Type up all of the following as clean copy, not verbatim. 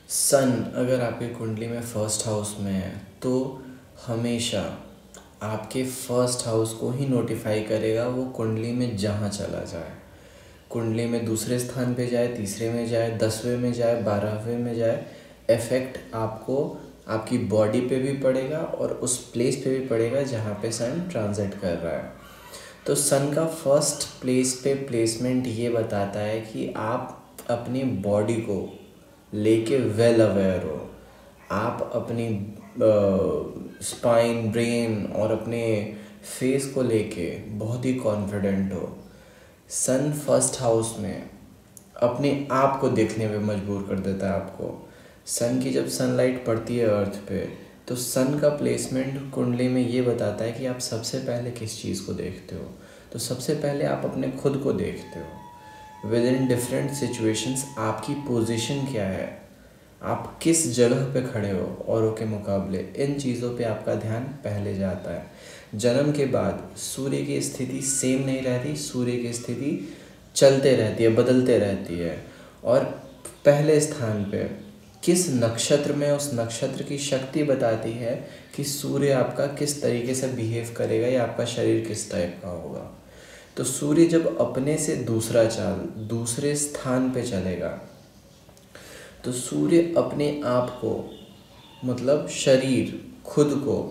सन अगर आपकी कुंडली में फर्स्ट हाउस में है तो हमेशा आपके फर्स्ट हाउस को ही नोटिफाई करेगा वो कुंडली में जहाँ चला जाए। कुंडली में दूसरे स्थान पे जाए, तीसरे में जाए, 10वें में जाए, 12वें में जाए, इफ़ेक्ट आपको आपकी बॉडी पे भी पड़ेगा और उस प्लेस पे भी पड़ेगा जहाँ पे सन ट्रांजिट कर रहा है। तो सन का फर्स्ट प्लेस पे प्लेसमेंट ये बताता है कि आप अपनी बॉडी को लेके वेल अवेयर हो। आप अपनी स्पाइन, ब्रेन और अपने फेस को लेके बहुत ही कॉन्फिडेंट हो। सन फर्स्ट हाउस में अपने आप को देखने पे मजबूर कर देता है आपको। सन की जब सनलाइट पड़ती है अर्थ पे तो सन का प्लेसमेंट कुंडली में ये बताता है कि आप सबसे पहले किस चीज़ को देखते हो। तो सबसे पहले आप अपने खुद को देखते हो। विद इन डिफरेंट सिचुएशंस आपकी पोजीशन क्या है, आप किस जगह पे खड़े हो औरों के मुकाबले, इन चीज़ों पे आपका ध्यान पहले जाता है। जन्म के बाद सूर्य की स्थिति सेम नहीं रहती, सूर्य की स्थिति चलते रहती है, बदलते रहती है। और पहले स्थान पे किस नक्षत्र में, उस नक्षत्र की शक्ति बताती है कि सूर्य आपका किस तरीके से बिहेव करेगा या आपका शरीर किस टाइप का होगा। तो सूर्य जब अपने से दूसरा चाल दूसरे स्थान पे चलेगा तो सूर्य अपने आप को, मतलब शरीर, खुद को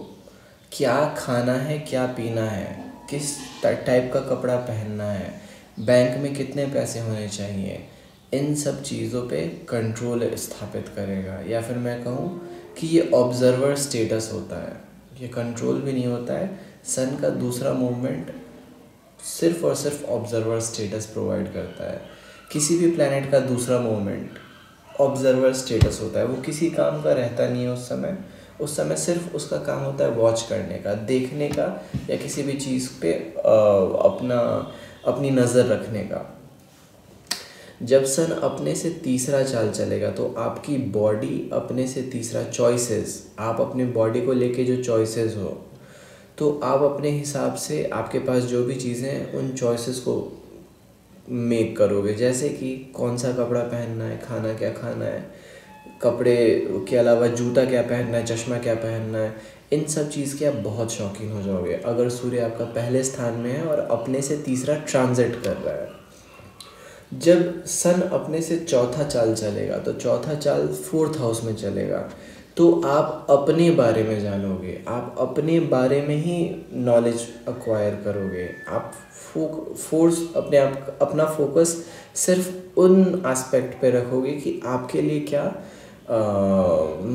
क्या खाना है, क्या पीना है, किस टाइप का कपड़ा पहनना है, बैंक में कितने पैसे होने चाहिए, इन सब चीज़ों पे कंट्रोल स्थापित करेगा। या फिर मैं कहूँ कि ये ऑब्जर्वर स्टेटस होता है, ये कंट्रोल भी नहीं होता है। सन का दूसरा मूवमेंट सिर्फ और सिर्फ ऑब्जर्वर स्टेटस प्रोवाइड करता है। किसी भी प्लैनेट का दूसरा मूवमेंट ऑब्जर्वर स्टेटस होता है, वो किसी काम का रहता नहीं है उस समय सिर्फ उसका काम होता है वॉच करने का, देखने का, या किसी भी चीज़ पे अपनी नज़र रखने का। जब सन अपने से तीसरा चाल चलेगा तो आपकी बॉडी अपने से तीसरा चॉइसेस, आप अपने बॉडी को लेके जो चॉइसेस हो तो आप अपने हिसाब से आपके पास जो भी चीज़ें हैं उन चॉइसेस को मेक करोगे। जैसे कि कौन सा कपड़ा पहनना है, खाना क्या खाना है, कपड़े के अलावा जूता क्या पहनना है, चश्मा क्या पहनना है, इन सब चीज़ के आप बहुत शौकीन हो जाओगे अगर सूर्य आपका पहले स्थान में है और अपने से तीसरा ट्रांजिट कर रहा है। जब सन अपने से चौथा चाल चलेगा तो चौथा चाल फोर्थ हाउस में चलेगा तो आप अपने बारे में जानोगे, आप अपने बारे में ही नॉलेज एक्वायर करोगे। आप अपना फोकस सिर्फ उन एस्पेक्ट पे रखोगे कि आपके लिए क्या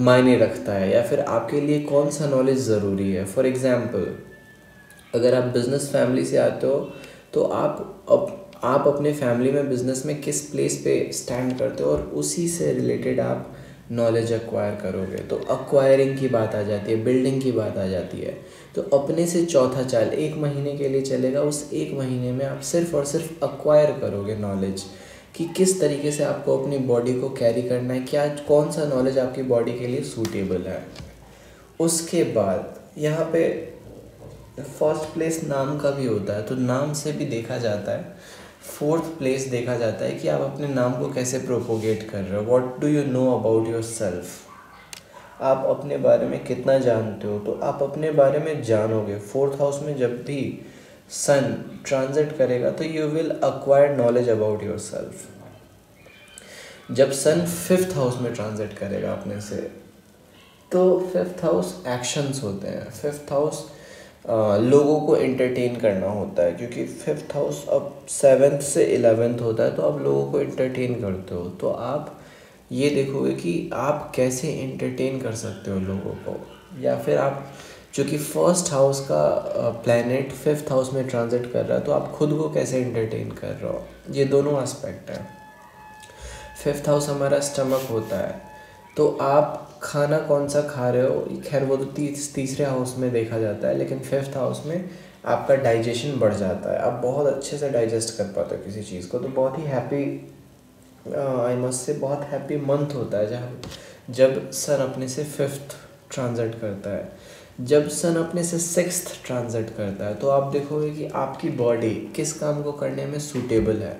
मायने रखता है या फिर आपके लिए कौन सा नॉलेज ज़रूरी है। फॉर एग्ज़ाम्पल, अगर आप बिज़नेस फैमिली से आते हो तो आप अपने फैमिली में बिज़नेस में किस प्लेस पे स्टैंड करते हो और उसी से रिलेटेड आप नॉलेज एक्वायर करोगे। तो एक्वायरिंग की बात आ जाती है, बिल्डिंग की बात आ जाती है। तो अपने से चौथा चाल 1 महीने के लिए चलेगा। उस 1 महीने में आप सिर्फ और सिर्फ एक्वायर करोगे नॉलेज कि किस तरीके से आपको अपनी बॉडी को कैरी करना है, क्या कौन सा नॉलेज आपकी बॉडी के लिए सूटेबल है। उसके बाद यहाँ पे फर्स्ट प्लेस नाम का भी होता है तो नाम से भी देखा जाता है। फोर्थ प्लेस देखा जाता है कि आप अपने नाम को कैसे प्रोपोगेट कर रहे हो। What do you know about your self, आप अपने बारे में कितना जानते हो। तो आप अपने बारे में जानोगे। फोर्थ हाउस में जब भी सन ट्रांजिट करेगा तो you will acquire knowledge about your self. जब सन फिफ्थ हाउस में ट्रांजिट करेगा अपने से तो फिफ्थ हाउस एक्शंस होते हैं। फिफ्थ हाउस लोगों को एंटरटेन करना होता है, क्योंकि फिफ्थ हाउस अब 7th से 11th होता है तो आप लोगों को एंटरटेन करते हो। तो आप ये देखोगे कि आप कैसे एंटरटेन कर सकते हो लोगों को, या फिर आप, चूँकि फर्स्ट हाउस का प्लैनेट फिफ्थ हाउस में ट्रांजिट कर रहा है तो आप खुद को कैसे एंटरटेन कर रहे हो। ये दोनों एस्पेक्ट हैं। फिफ्थ हाउस हमारा स्टमक होता है, तो आप खाना कौन सा खा रहे हो, खैर वो तो तीसरे हाउस में देखा जाता है, लेकिन फिफ्थ हाउस में आपका डाइजेशन बढ़ जाता है। आप बहुत अच्छे से डाइजेस्ट कर पाते हो किसी चीज़ को। तो बहुत ही हैप्पी, आई मस्ट से बहुत हैप्पी मंथ होता है जब सन अपने से फिफ्थ ट्रांजिट करता है। जब सन अपने से सिक्स्थ ट्रांजिट करता है तो आप देखोगे कि आपकी बॉडी किस काम को करने में सूटेबल है,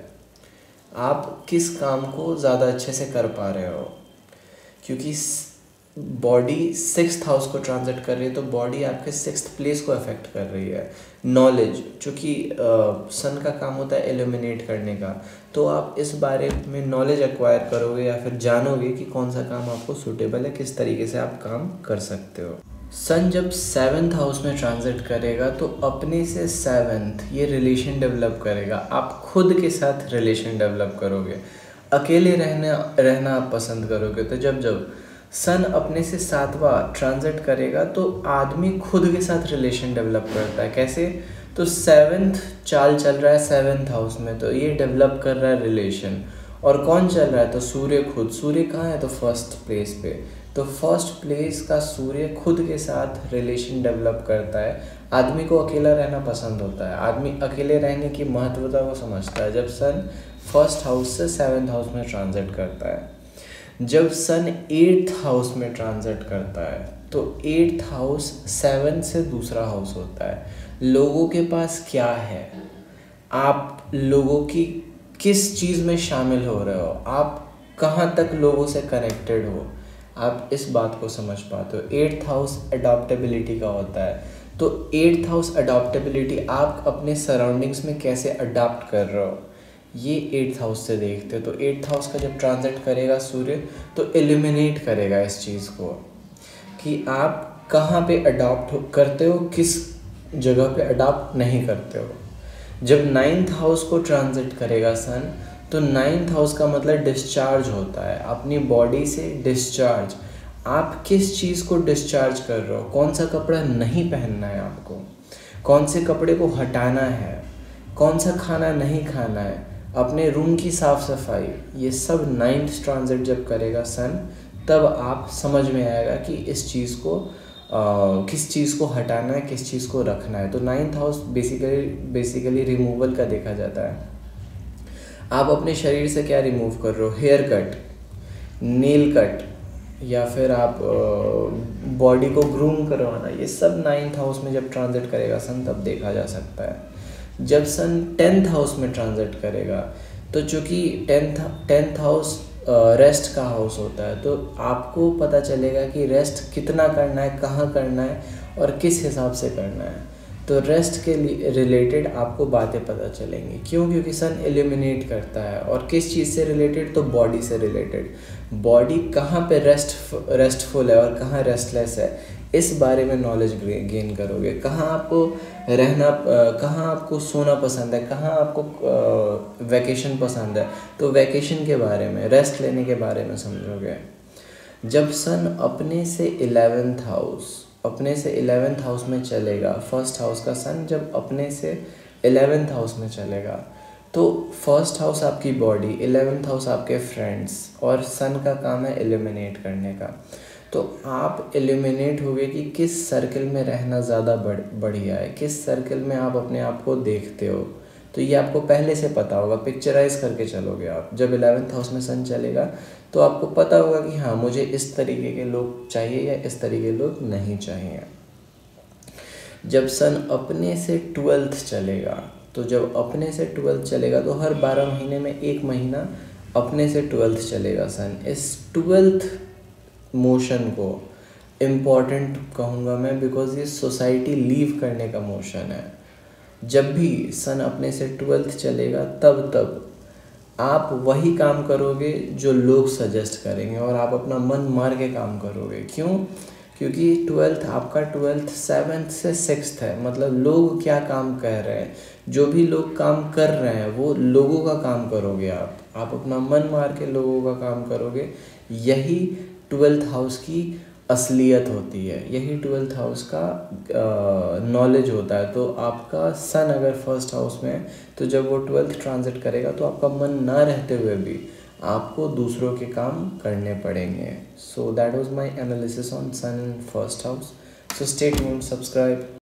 आप किस काम को ज़्यादा अच्छे से कर पा रहे हो। क्योंकि बॉडी 6th हाउस को ट्रांजिट कर रही है, तो बॉडी आपके 6th प्लेस को अफेक्ट कर रही है। नॉलेज, चूँकि सन का काम होता है एलिमिनेट करने का, तो आप इस बारे में नॉलेज एक्वायर करोगे या फिर जानोगे कि कौन सा काम आपको सूटेबल है, किस तरीके से आप काम कर सकते हो। सन जब 7th हाउस में ट्रांजिट करेगा तो अपने से 7th ये रिलेशन डेवलप करेगा। आप खुद के साथ रिलेशन डेवलप करोगे, अकेले रहना आप पसंद करोगे। तो जब सन अपने से 7वां ट्रांजिट करेगा तो आदमी खुद के साथ रिलेशन डेवलप करता है। कैसे? तो 7th चाल चल रहा है 7th हाउस में, तो ये डेवलप कर रहा है रिलेशन। और कौन चल रहा है? तो सूर्य खुद। सूर्य कहाँ है? तो 1st प्लेस पे। तो 1st प्लेस का सूर्य खुद के साथ रिलेशन डेवलप करता है। आदमी को अकेला रहना पसंद होता है, आदमी अकेले रहने की महत्वता को समझता है जब सन 1st हाउस से 7th हाउस में ट्रांजिट करता है। जब सन 8th हाउस में ट्रांजिट करता है तो 8th हाउस 7 से दूसरा हाउस होता है। लोगों के पास क्या है, आप लोगों की किस चीज़ में शामिल हो रहे हो, आप कहाँ तक लोगों से कनेक्टेड हो, आप इस बात को समझ पाते हो। 8th हाउस अडॉप्टेबिलिटी का होता है, तो 8th हाउस अडॉप्टेबिलिटी, आप अपने सराउंडिंग्स में कैसे अडॉप्ट कर रहे हो, ये 8th हाउस से देखते हो। तो 8th हाउस का जब ट्रांजिट करेगा सूर्य तो एलिमिनेट करेगा इस चीज़ को कि आप कहाँ पे अडॉप्ट करते हो, किस जगह पे अडॉप्ट नहीं करते हो। जब 9th हाउस को ट्रांजिट करेगा सन, तो 9th हाउस का मतलब डिस्चार्ज होता है, अपनी बॉडी से डिस्चार्ज। आप किस चीज़ को डिस्चार्ज कर रहे हो, कौन सा कपड़ा नहीं पहनना है आपको, कौन से कपड़े को हटाना है, कौन सा खाना नहीं खाना है, अपने रूम की साफ़ सफाई, ये सब 9th ट्रांजिट जब करेगा सन, तब आप समझ में आएगा कि इस चीज़ को किस चीज़ को हटाना है, किस चीज़ को रखना है। तो 9th हाउस बेसिकली रिमूवल का देखा जाता है। आप अपने शरीर से क्या रिमूव कर रहे हो? हेयर कट, नेल कट, या फिर आप बॉडी को ग्रूम करवाना, ये सब 9th हाउस में जब ट्रांजिट करेगा सन तब देखा जा सकता है। जब सन 10th हाउस में ट्रांजिट करेगा तो चूँकि 10th हाउस रेस्ट का हाउस होता है, तो आपको पता चलेगा कि रेस्ट कितना करना है, कहाँ करना है और किस हिसाब से करना है। तो रेस्ट के लिए रिलेटेड आपको बातें पता चलेंगी। क्यों? क्योंकि सन एलिमिनेट करता है। और किस चीज़ से रिलेटेड? तो बॉडी से रिलेटेड। बॉडी कहाँ पे रेस्टफुल है और कहाँ रेस्टलेस है, इस बारे में नॉलेज गेन करोगे। कहाँ आपको रहना, कहाँ आपको सोना पसंद है, कहाँ आपको वैकेशन पसंद है, तो वैकेशन के बारे में, रेस्ट लेने के बारे में समझोगे। जब सन अपने से 11th हाउस में चलेगा, 1st हाउस का सन जब अपने से 11th हाउस में चलेगा, तो 1st हाउस आपकी बॉडी, 11th हाउस आपके फ्रेंड्स, और सन का काम है एलिमिनेट करने का। तो आप एलिमिनेट होगे कि किस सर्कल में रहना ज़्यादा बढ़िया है, किस सर्कल में आप अपने आप को देखते हो। तो ये आपको पहले से पता होगा, पिक्चराइज करके चलोगे आप। जब 11th हाउस में सन चलेगा तो आपको पता होगा कि हाँ, मुझे इस तरीके के लोग चाहिए या इस तरीके के लोग नहीं चाहिए। जब सन अपने से 12th चलेगा, तो जब अपने से 12th चलेगा तो हर 12 महीने में 1 महीना अपने से 12th चलेगा सन। इस 12th मोशन को इम्पॉर्टेंट कहूँगा मैं, बिकॉज ये सोसाइटी लीव करने का मोशन है। जब भी सन अपने से 12th चलेगा तब आप वही काम करोगे जो लोग सजेस्ट करेंगे, और आप अपना मन मार के काम करोगे। क्यों? क्योंकि 12th 7th से 6th है, मतलब लोग क्या काम कह रहे हैं, जो भी लोग काम कर रहे हैं वो लोगों का काम करोगे आप अपना मन मार के लोगों का काम करोगे। यही 12th हाउस की असलियत होती है, यही 12th हाउस का नॉलेज होता है। तो आपका सन अगर 1st हाउस में है तो जब वो 12th ट्रांजिट करेगा तो आपका मन ना रहते हुए भी आपको दूसरों के काम करने पड़ेंगे। So that was my analysis on sun in 1st house. So stay tuned, subscribe.